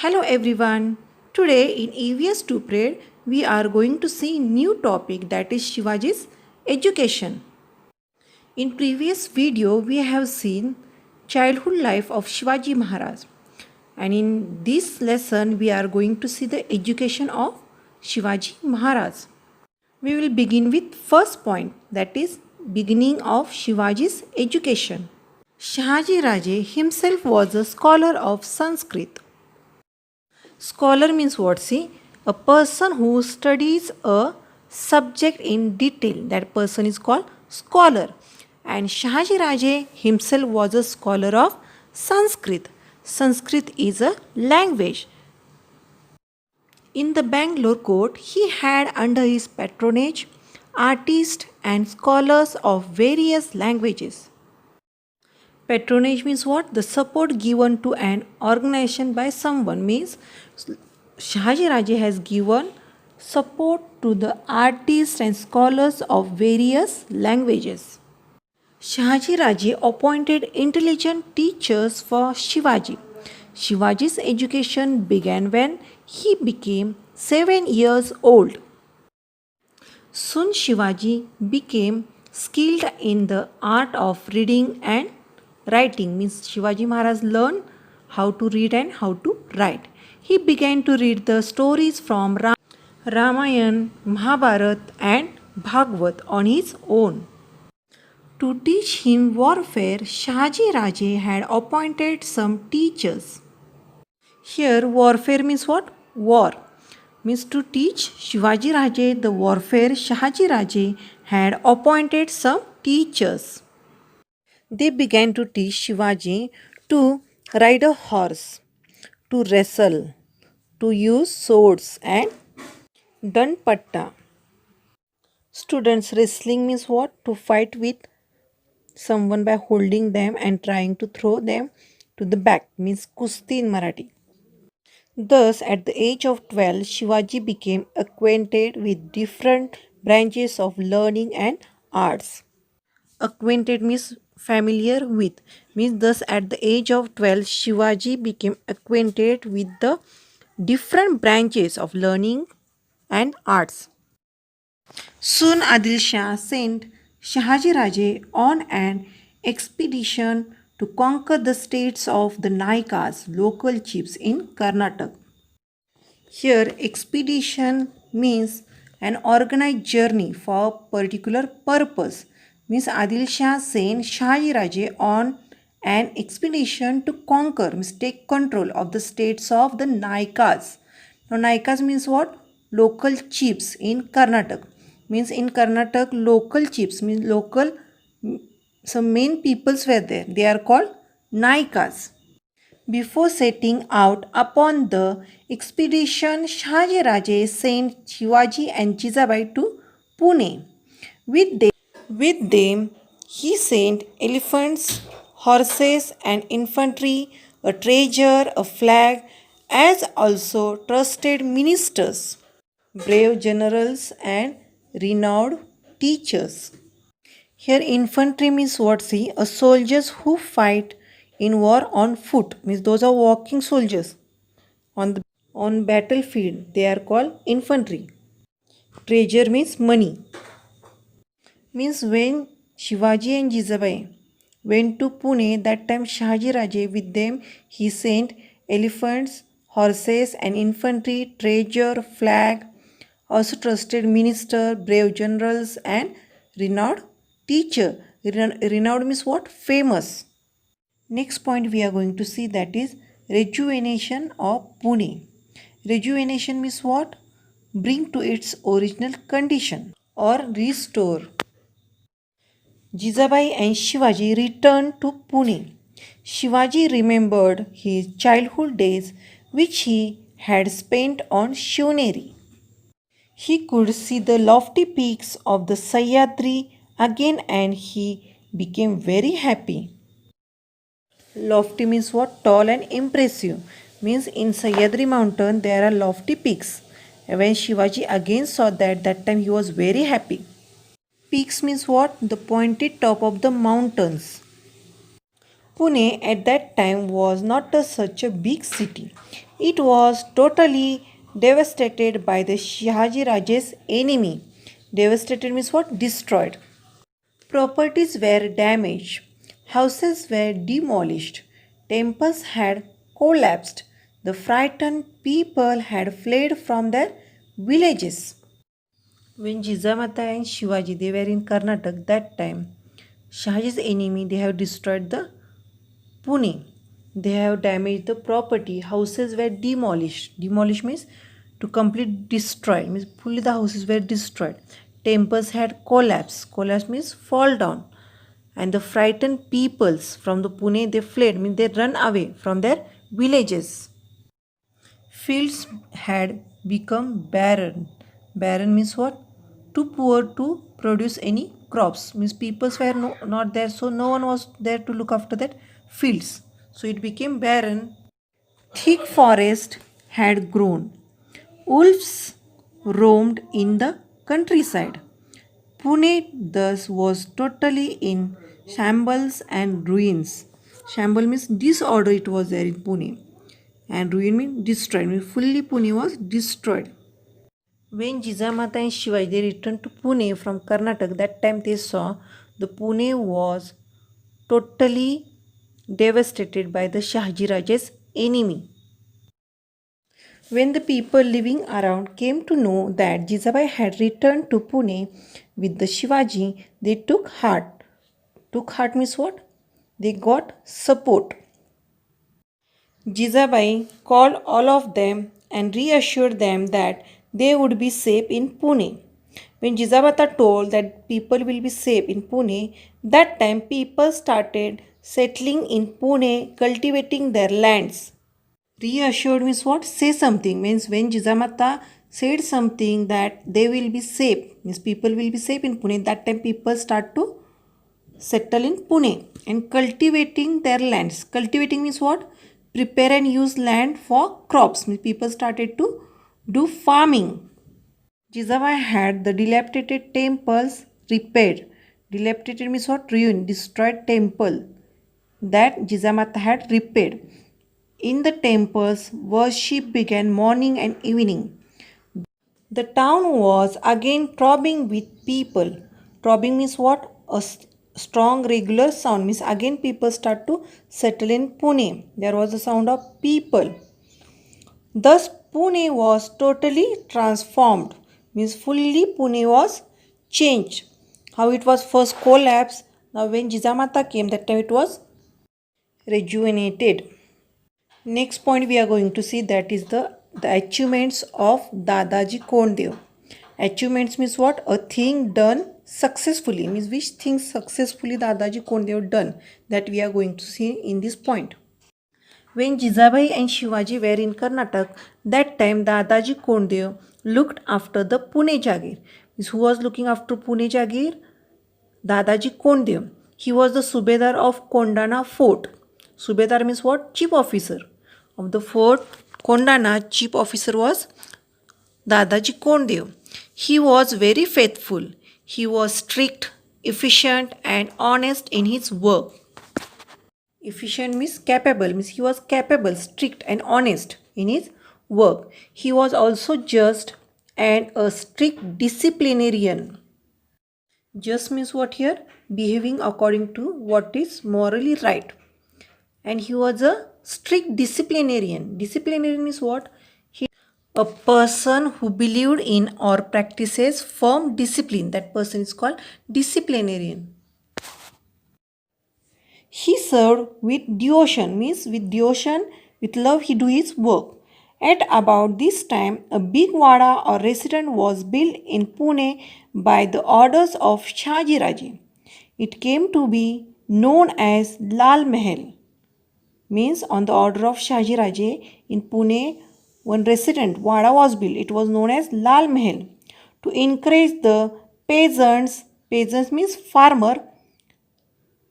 Hello everyone. Today in EVS 2 period we are going to see new topic that is Shivaji's education. In previous video we have seen childhood life of Shivaji Maharaj, and in this lesson we are going to see the education of Shivaji Maharaj. We will begin with first point, that is beginning of Shivaji's education. Shahaji Raje himself was a scholar of Sanskrit. Scholar means what? See, a person who studies a subject in detail. That person is called scholar. And Shahaji Raje himself was a scholar of Sanskrit. Sanskrit is a language. In the Bangalore court, he had under his patronage artists and scholars of various languages. Patronage means what? The support given to an organization by someone, means Shahaji Raje has given support to the artists and scholars of various languages. Shahaji Raje appointed intelligent teachers for Shivaji. Shivaji's education began when he became 7 years old. Soon Shivaji became skilled in the art of reading and writing, means Shivaji Maharaj learned how to read and how to write. He began to read the stories from Ramayana, Mahabharata and Bhagavad on his own. To teach him warfare, Shahaji Raje had appointed some teachers. Here warfare means what? War. Means to teach Shivaji Raje the warfare, Shahaji Raje had appointed some teachers. They began to teach Shivaji to ride a horse, to wrestle, to use swords and danpatta. Students, wrestling means what? To fight with someone by holding them and trying to throw them to the back, means kusti in Marathi. Thus, at the age of 12, Shivaji became acquainted with different branches of learning and arts. Acquainted means familiar with, means thus at the age of 12 Shivaji became acquainted with the different branches of learning and arts. Soon Adil Shah sent Shahaji Raje on an expedition to conquer the states of the Naikas, local chiefs in Karnataka. Here expedition means an organized journey for a particular purpose. Means Adil Shah sent Shahaji Raje on an expedition to conquer, means take control of the states of the Naikas. Now Naikas means what? Local chiefs in Karnataka. Means in Karnataka local chiefs, means local, some main peoples were there. They are called Naikas. Before setting out upon the expedition, Shahaji Raje sent Shivaji and Jizabai to Pune. With them, he sent elephants, horses, and infantry, a treasure, a flag, as also trusted ministers, brave generals, and renowned teachers. Here, infantry means what? See, a soldiers who fight in war on foot, means those are walking soldiers on battlefield. They are called infantry. Treasure means money. Means when Shivaji and Jizabai went to Pune, that time Shahaji Raje with them he sent elephants, horses, and infantry, treasure, flag, also trusted minister, brave generals, and renowned teacher. Renowned means what? Famous. Next point we are going to see, that is rejuvenation of Pune. Rejuvenation means what? Bring to its original condition or restore. Jizabai and Shivaji returned to Pune. Shivaji remembered his childhood days which he had spent on Shivneri. He could see the lofty peaks of the Sahyadri again and he became very happy. Lofty means what? Tall and impressive. Means in Sahyadri mountain there are lofty peaks. And when Shivaji again saw that time he was very happy. Peaks means what? The pointed top of the mountains. Pune at that time was not such a big city. It was totally devastated by the Shahaji Raje's enemy. Devastated means what? Destroyed. Properties were damaged. Houses were demolished. Temples had collapsed. The frightened people had fled from their villages. When Jizamata and Shivaji they were in Karnataka that time, Shahaji's enemy they have destroyed the Pune. They have damaged the property. Houses were demolished. Demolished means to complete destroyed. Means fully the houses were destroyed. Temples had collapsed. Collapse means fall down. And the frightened peoples from the Pune they fled. Means they run away from their villages. Fields had become barren. Barren means what? Too poor to produce any crops. Means peoples were not there, so no one was there to look after that fields. So it became barren. Thick forest had grown. Wolves roamed in the countryside. Pune thus was totally in shambles and ruins. Shamble means disorder it was there in Pune. And ruin means destroyed. Means fully Pune was destroyed. When Jizamata and Shivaji they returned to Pune from Karnataka, that time they saw the Pune was totally devastated by the Shahaji Raje's enemy. When the people living around came to know that Jizabai had returned to Pune with the Shivaji, they took heart. Took heart means what? They got support. Jizabai called all of them and reassured them that they would be safe in Pune. When Jizabata told that people will be safe in Pune, that time people started settling in Pune, cultivating their lands. Reassured means what? Say something. Means when Jizamata said something that they will be safe, means people will be safe in Pune, that time people start to settle in Pune and cultivating their lands. Cultivating means what? Prepare and use land for crops. Means people started to do farming. Jizabai had the dilapidated temples repaired. Dilapidated means what? Ruined, destroyed temple that Jizamata had repaired. In the temples, worship began morning and evening. The town was again throbbing with people. Throbbing means what? A strong regular sound means again people start to settle in Pune. There was a sound of people. Thus Pune was totally transformed. Means fully Pune was changed. How it was first collapsed. Now when Jizamata came, that time it was rejuvenated. Next point we are going to see, that is the achievements of Dadaji Kondev. Achievements means what? A thing done successfully. Means which thing successfully Dadaji Kondev done, that we are going to see in this point. When Jizabai and Shivaji were in Karnataka, that time Dadaji Kondev looked after the Pune Jagir. Means who was looking after Pune Jagir? Dadaji Kondev. He was the Subedar of Kondana Fort. Subedar means what? Chief officer of the fort Kondana. Chief officer was Dadaji Kondev. He was very faithful. He was strict, efficient and honest in his work. Efficient means capable, means he was capable, strict and honest in his work. He was also just and a strict disciplinarian. Just means what here? Behaving according to what is morally right. And he was a strict disciplinarian. Disciplinarian means what? A person who believed in or practices firm discipline. That person is called disciplinarian. He served with devotion, means with devotion, with love he do his work. At about this time, a big wada or residence was built in Pune by the orders of Shahaji Raje. It came to be known as Lal Mahal. Means on the order of Shahaji Raje in Pune, one resident wada was built. It was known as Lal Mahal. To encourage the peasants means farmer,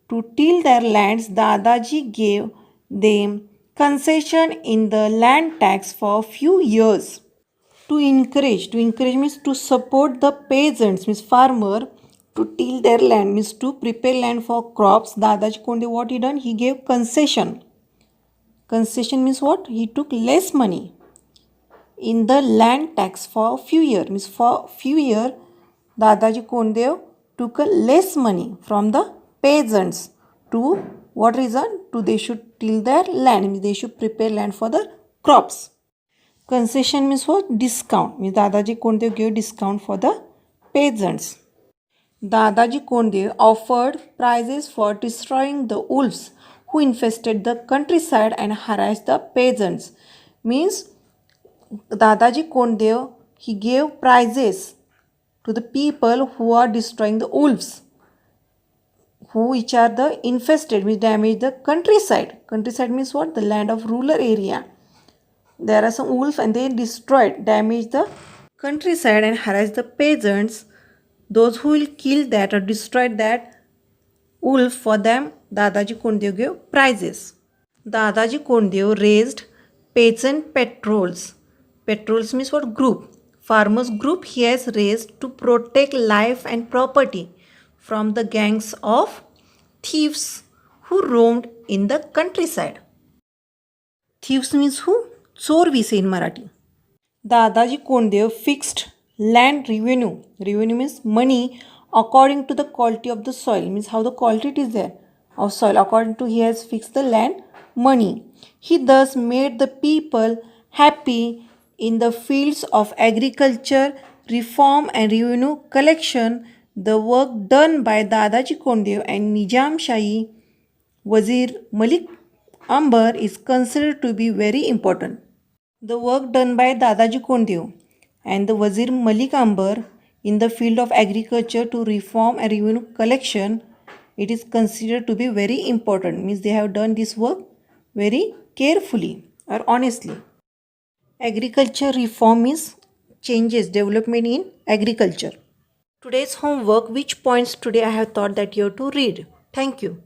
to till their lands, Dadaji gave them concession in the land tax for a few years. To encourage means to support the peasants, means farmer, to till their land, means to prepare land for crops. Dadaji Konde, what he done? He gave concession. Concession means what? He took less money in the land tax for a few years. Means for few years, Dadaji Kondev took a less money from the peasants. To what reason? To they should till their land. Means they should prepare land for the crops. Concession means what? Discount. Means Dadaji Kondev gave discount for the peasants. Dadaji Kondev offered prizes for destroying the wolves who infested the countryside and harassed the peasants. Means Dadaji Kondev, he gave prizes to the people who are destroying the wolves, who which are the infested, which damage the countryside. Countryside means what? The land of rural area. There are some wolves and they destroyed, damaged the countryside and harassed the peasants. Those who will kill that or destroy that wolf, for them Dadaji Kondev gave prizes. Dadaji Kondev raised peasant patrols. Patrols means what? Group. Farmers group he has raised to protect life and property from the gangs of thieves who roamed in the countryside. Thieves means who? Chor we say in Marathi. Dadaji Kondev fixed land revenue. Revenue means money according to the quality of the soil. Means how the quality it is there of soil. According to he has fixed the land money. He thus made the people happy in the fields of agriculture, reform and revenue collection. The work done by Dadaji Kondev and Nizam Shahi Wazir Malik Ambar is considered to be very important. The work done by Dadaji Kondev and the Wazir Malik Ambar in the field of agriculture to reform and revenue collection, it is considered to be very important. Means they have done this work very carefully or honestly. Agriculture reform is changes, development in agriculture. Today's homework, which points today I have thought that you have to read. Thank you.